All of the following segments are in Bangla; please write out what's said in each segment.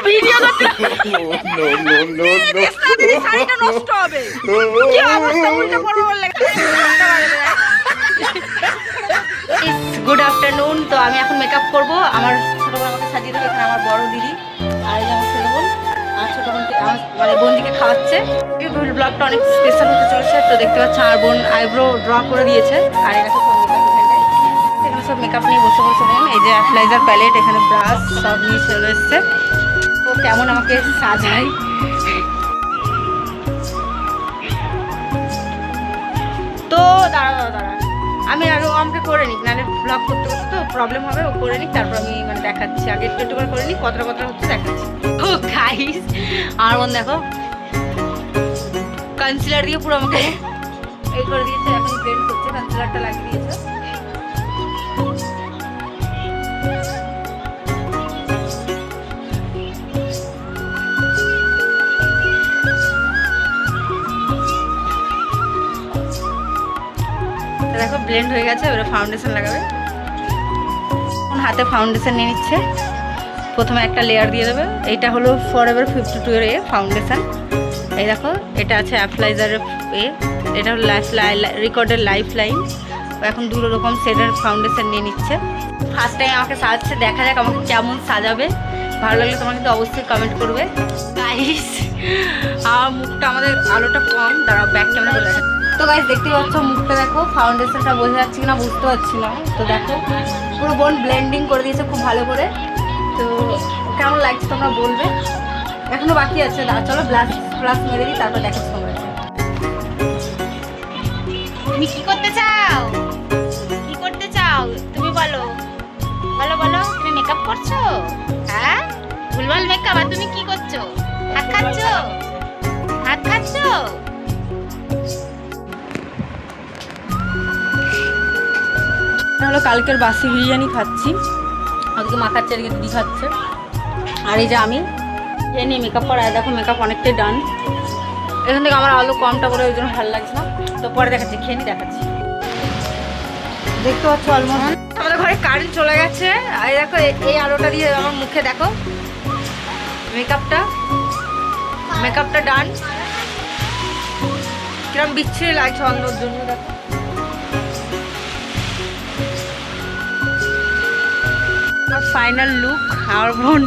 ভিডিও করতে শাড়িটা নষ্ট হবে। কি অবস্থা, উল্টো পড়বো বললে। Good afternoon. তো আমি এখন মেকআপ করব। আমার ছোট বোন আমাকে সাজিয়ে দেবে। এখানে আমার বড় দিদি আর এই যে আমার ছোট বোন আর ছোট বোনকে আমার মানে বোনদিকে খাওয়াচ্ছে। ব্লগটা অনেক স্পেশাল হতে চলেছে। তো দেখতে পাচ্ছি আর বোন আইব্রো ড্র করে দিয়েছে আর এটা তো এখানে সব মেকআপ নিয়ে বসে বসে বোন। এই যে অ্যাপ্লাইজার প্যালেট, এখানে ব্রাশ সব নিয়ে চলে এসছে। তো কেমন আমাকে সাজাই। তো দাঁড়া আমি আগে আমাকে করে নিক, নাহলে ব্লগ করতে করতে তো প্রবলেম হবে। ও করে নিক, তারপর আমি মানে দেখাচ্ছি। আগে একটু একটু করে নিক, কতটা হচ্ছে দেখাচ্ছি। ও গাইস, আমার বোন দেখো কনসিলার দিয়ে পুরো আমাকে এই করে দিয়েছে। এখন ব্লেন্ড করছে, কনসিলারটা লাগিয়ে দিয়েছে। দেখো ব্লেন্ড হয়ে গেছে। এবারে ফাউন্ডেশন লাগাবে। হাতে ফাউন্ডেশন নিয়ে নিচ্ছে। প্রথমে একটা লেয়ার দিয়ে দেবে। এইটা হলো ফরএভার 52 এর ফাউন্ডেশন। এই দেখো এটা আছে অ্যাপ্লাইজারের এটা হলো রিকর্ডের লাইফ লাইন। এখন দুটো রকম শেডের ফাউন্ডেশন নিয়ে নিচ্ছে। ফার্স্ট টাইম আমাকে সাজাচ্ছে, দেখা যাক আমাকে কেমন সাজাবে। ভালো লাগলে তোমরা কিন্তু অবশ্যই কমেন্ট করবে। গাইস আমার মুখটা, আমাদের আলোটা কম, দাঁড়াও ব্যাক ক্যামেরা করে দেখা। তো গাইস দেখতে পাচ্ছ মুখটা দেখো, ফাউন্ডেশনটা বোঝা যাচ্ছে কিনা বুঝতে পারছি না। তো দেখো পুরো বোন ব্লেন্ডিং করে দিয়েছে খুব ভালো করে। তো কেমন লাগছে তোমরা বলবে। এখনো বাকি আছে, চলো ব্লাশ মেরে দিই, তারপর দেখাচ্ছি তোমরা। তুমি কি করতে চাও, কি করতে চাও তুমি বলো বলো বলো। তুমি মেকআপ করছো? হ্যাঁ ভুলভাল মেকআপ। আর তুমি কি করছো? হাত খাচ্ছো? হাত খাচ্ছো? হলো কালকের বাসি বিরিয়ানি খাচ্ছি। ওদিকে মাখাচ্ছে, এদিকে দিদি খাচ্ছে। আর এই যে আমি খেয়ে নিয়ে মেকআপ করা। দেখো মেকআপ অনেকটাই ডান। এখান থেকে আমার আলো কমটা করে ওই জন্য ভালো লাগছে না। তো পরে দেখাচ্ছি, খেয়ে নিয়ে দেখাচ্ছি। দেখতে পাচ্ছ অলমোস্ট আমাদের ঘরে কারেন্ট চলে গেছে। আর দেখো এই আলোটা দিয়ে আমার মুখে দেখো মেকআপটা ডান। কিরম বিচ্ছিরি লাগছে অন্যর জন্য। দেখো ফাইনাল লুক। আমার বোন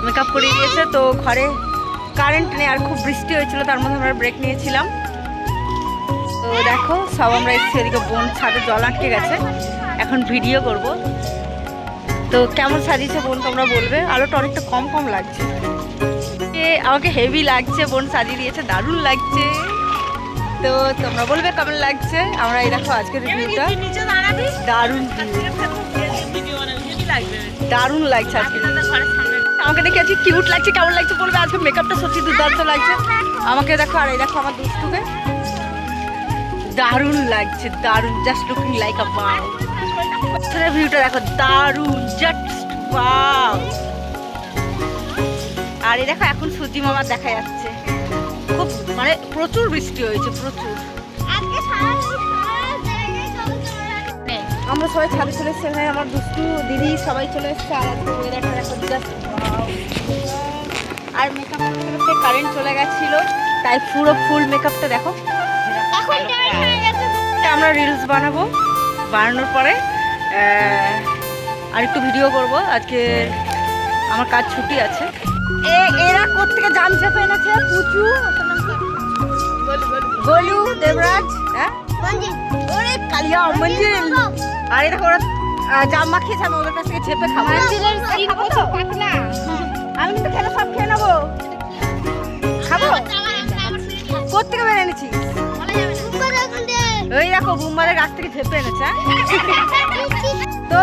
মেকআপ করে দিয়েছে। তো ঘরে কারেন্ট নেই, আর খুব বৃষ্টি হয়েছিল, তার মধ্যে আমরা ব্রেক নিয়েছিলাম। তো দেখো সব আমরা এসেছি। এদিকে বোন ছাদে জল আটকে গেছে, এখন ভিডিও করব। তো কেমন সাজিয়েছে বোন তোমরা বলবে। আলোটা অনেকটা কম কম লাগছে, আমাকে হেভি লাগছে। বোন সাজিয়ে দিয়েছে, দারুণ লাগছে। তো তোমরা বলবে কেমন লাগছে। আমরা এই দেখো আজকের রিভিউটা দারুণ দারুণ লাগছে। আজকে আমাকে দেখে আজকে কিউট লাগছে, কেমন লাগছে বলবে। আজকে মেকআপটা সত্যি দুর্দান্ত লাগছে আমাকে। দেখো আর এই দেখো আমার দুষ্টুকে, দারুণ লাগছে, দারুণ। জাস্ট লুকিং লাইক আ ওয়াও। ভিউটা দেখো দারুণ, জাস্ট ওয়াও। আর এই দেখো এখন সূর্যি মামা দেখা যাচ্ছে। খুব মানে প্রচুর বৃষ্টি হয়েছে, প্রচুর। আমরা সবাই ছাদে চলে এসেছি। এখানে আমার দুষ্টু দিদি সবাই চলে এসেছে। আর ওয়েদারটা দেখো জাস্ট ওয়াও। আর মেকআপ করতে কারেন্ট চলে গেছিল, তাই পুরো ফুল মেকআপটা দেখো। আমরা রিলস বানাবো, বানানোর পরে আর একটু ভিডিও করব। আজকে আমার কাজ ছুটি আছে। এরা কোত্থেকে জাম চেপে এনেছে। পুচু, গোলু, দেবরাজ, হ্যাঁ ওরে কালিয়া, মঞ্জিল। আর এটা ওরা জাম মাখিয়েছে, আমি ওদের কাছ থেকে চেপে খাবো। আমি কিন্তু খেলে সব খেয়ে নেবো। খাবো কোত্থেকে বেড়ে এনেছি। ওই দেখো বুম্বারের গাছ থেকে ঝেপে এনেছে। তো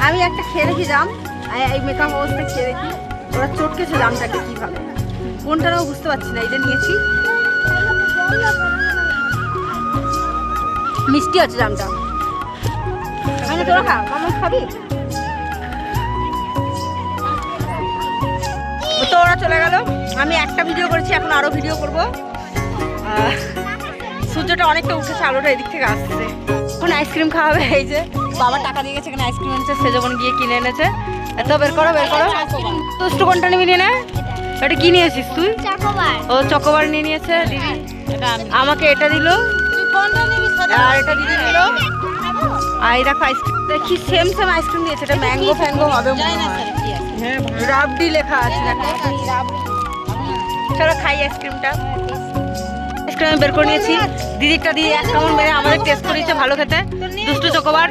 আমি একটা খেয়ে দেখি জাম, এই মেকআপ অবস্থায় খেয়ে দেখি ওরা চটকেছে জামটাকে কিভাবে। কোনটাও বুঝতে পারছি না। এই যে নিয়েছি, মিষ্টি আছে জামটা। তোরা খা, কেমন খাবি। তো ওরা চলে গেল। আমি একটা ভিডিও করেছি, এখন আরো ভিডিও করবো। সূর্যটা অনেকটা উঠেছে, আলোটা এদিক থেকে আসছে। এখন আইসক্রিম খাওয়াবে। এই যে বাবা টাকা দিয়ে গেছে, এখানে আইসক্রিম এনেছে, সে যখন গিয়ে কিনে এনেছে। এত বের করো বের করো। দুষ্টু কোনটা নিবি নিয়ে নে। এটা কি নিয়েছিস তুই? ও চকোবার নিয়ে নিয়েছে দিদি, আমাকে এটা দিল আর এটা দিদি দিল। আর এই দেখো আইসক্রিম, দেখি সেম সেম আইসক্রিম দিয়েছে, এটা ম্যাঙ্গো ফ্যাঙ্গো হবে মনে হয়। হ্যাঁ রাবডি লেখা আছে দেখো। চলো খাই আইসক্রিমটা। আইসক্রিম আমি বের করে নিয়েছি, দিদিরটা দিয়ে এক কামড় মেরে আমাদের টেস্ট করিয়েছে ভালো খেতে। দুষ্টু চকোবার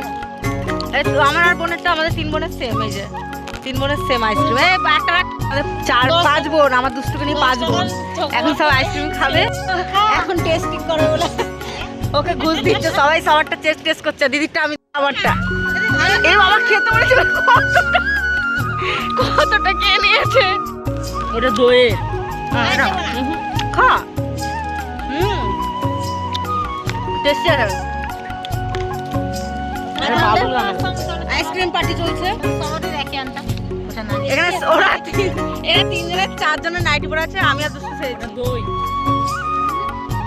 আমার আর বোনেরটা, আমাদের 3 বোনের সেম, এই যে 3 বোনের সেম আইসক্রিম। এই একটা আমাদের 4-5 বোন, আমার দুষ্টুকে নিয়ে 5 বোন। এখন সব আইসক্রিম খাবে, এখন টেস্টিং করে বলে ওকে ঘুষ দিচ্ছে। সবাই সবারটা টেস্ট করছে, দিদিরটা আমি আমারটা। এই বাবা খেতে বলেছিল, কতটা কে নিয়েছে। এটা দইয়ে খা, টেস্টি আছে। আইসক্রিম পার্টি চলছে এখানে। ওরা 3 জনের 4 জনের নাইটি পরে আছে, আমি আর দুষ্টু সেই দই।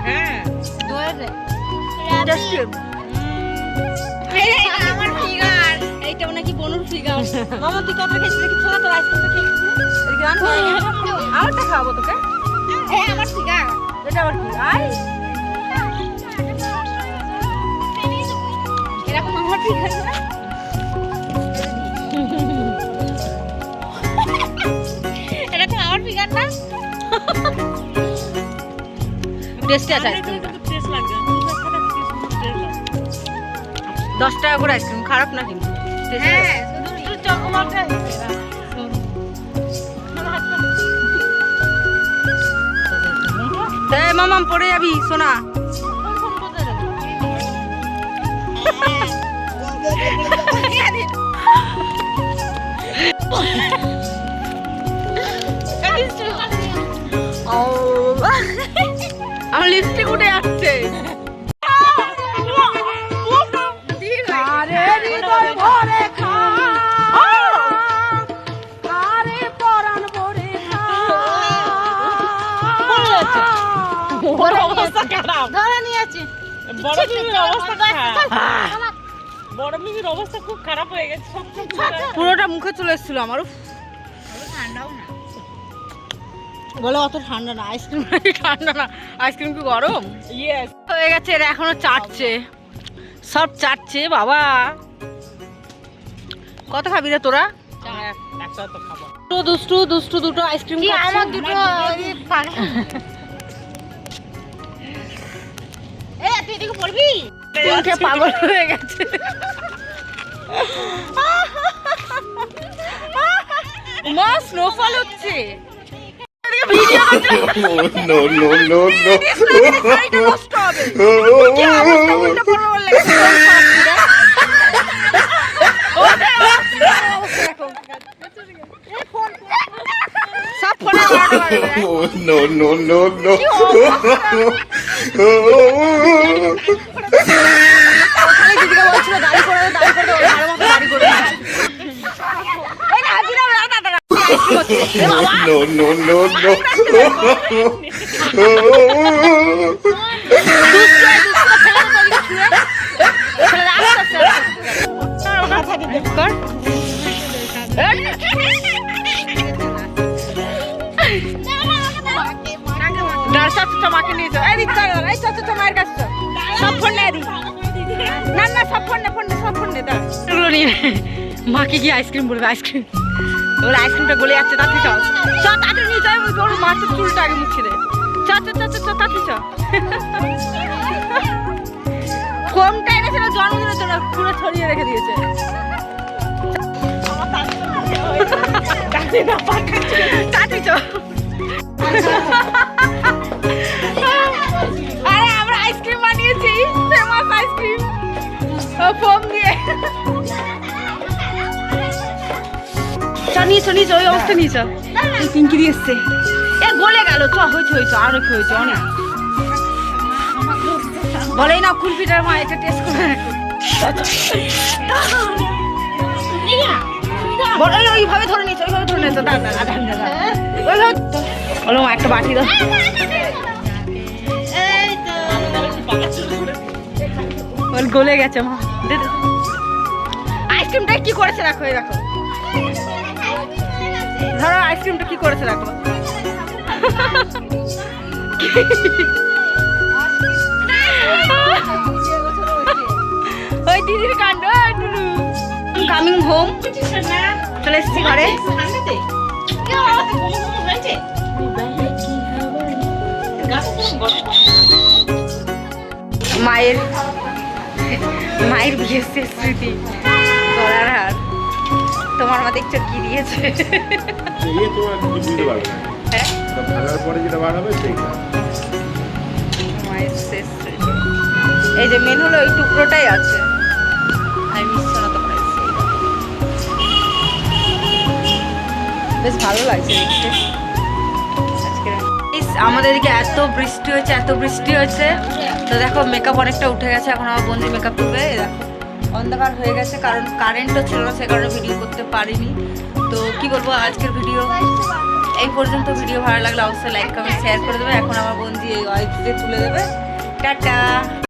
হ্যাঁ আমার ফিগার, এইটা নাকি বনুর ফিগার। মামা তুই কত খেয়েছিস দেখি, ছোড়া তোর আইসক্রিমটা খেয়েছিস? আমারটা খাওয়াবো তোকে। আমার ফিগার এটা আবার কি? আই এরকম আমার ফিগার না, এরকম আমার ফিগার না। টেস্টি আছে আইসক্রিমটা, 10 টাকা করে আইসক্রিম, খারাপ না কিন্তু। মামাম পড়ে যাবি সোনা। আমার লিপস্টিক উঠে যাচ্ছে। পুরোটা মুখে চলে এসেছিল আমার। বলে অত ঠান্ডা না, আইসক্রিম ঠান্ডা না, আইসক্রিম কি গরম হয়ে গেছে। এরা এখনো চাটছে, সব চাটছে বাবা। কত খাবি রে তোরা? দুষ্টু দুষ্টু দুটো আইসক্রিম, আমার দুটো পাগল হয়ে গেছে। মা স্নোফল হচ্ছে। মাকে নিয়ে যাও, মায়ের কাছে সব ফোন নেই, না না সব ফোন নে, সব ফোন নে, এগুলো নিয়ে মাকে গিয়ে আইসক্রিম বলবে। আইসক্রিম বলে আইসক্রিমটা গলে যাচ্ছে, তাড়াতাড়ি চল চল, তাড়াতাড়ি নিয়ে যাই। ওর মাথার চুলটা আগে মুছে দে, চ চ চ চ তাড়াতাড়ি চ। ফোনটা এনেছিল জন্মদিনের জন্য, পুরো ছড়িয়ে রেখে দিয়েছে। তাড়াতাড়ি চ। আরে আমরা আইসক্রিম বানিয়েছি, ফেমাস আইসক্রিম ফোম দিয়ে। নিয়েছো নিয়েছো, ওই অবস্থা নিয়েছো। পিঙ্কি দিয়ে এসছে, এ গলে গেল। চ হয়েছে হয়েছে, আরো হয়েছে অনেক। বলেই না কুলপিটার মা, এটা টেস্ট করে বলে ওইভাবে ধরে নিয়েছো, ওইভাবে ধরে নিয়েছো। বলো মা একটা বাটি দাও। গলে গেছে মা, আইসক্রিমটা কি করেছে দেখো, এই দেখো ধরো আইসক্রিমটা কি করেছে দেখো। ওই দিদির কাণ্ড। কামিং হোম, চলে এসেছি ঘরে। মায়ের বিয়ের শেষ স্মৃতি, গলার হার। তোমার মা দেখছো কি দিয়েছে? হ্যাঁ? মায়ের শেষ স্মৃতি। এই যে মেন হলো ওই টুকরোটাই আছে, আমি মিশ্রণ তো করেছি। বেশ ভালো লাগছে দেখতে। আমাদের এদিকে এত বৃষ্টি হয়েছে, এত বৃষ্টি হয়েছে। তো দেখো মেকআপ অনেকটা উঠে গেছে, এখন আমার বন্ধু মেকআপ তুলবে। দেখো অন্ধকার হয়ে গেছে, কারণ কারেন্টও ছিল না, সে কারণে ভিডিও করতে পারিনি। তো কি বলবো, আজকের ভিডিও এই পর্যন্ত। ভিডিও ভালো লাগলে অবশ্যই লাইক কমেন্ট শেয়ার করে দেবে। এখন আমার বন্ধু এই ওয়াইফকে তুলে দেবে। টাটা।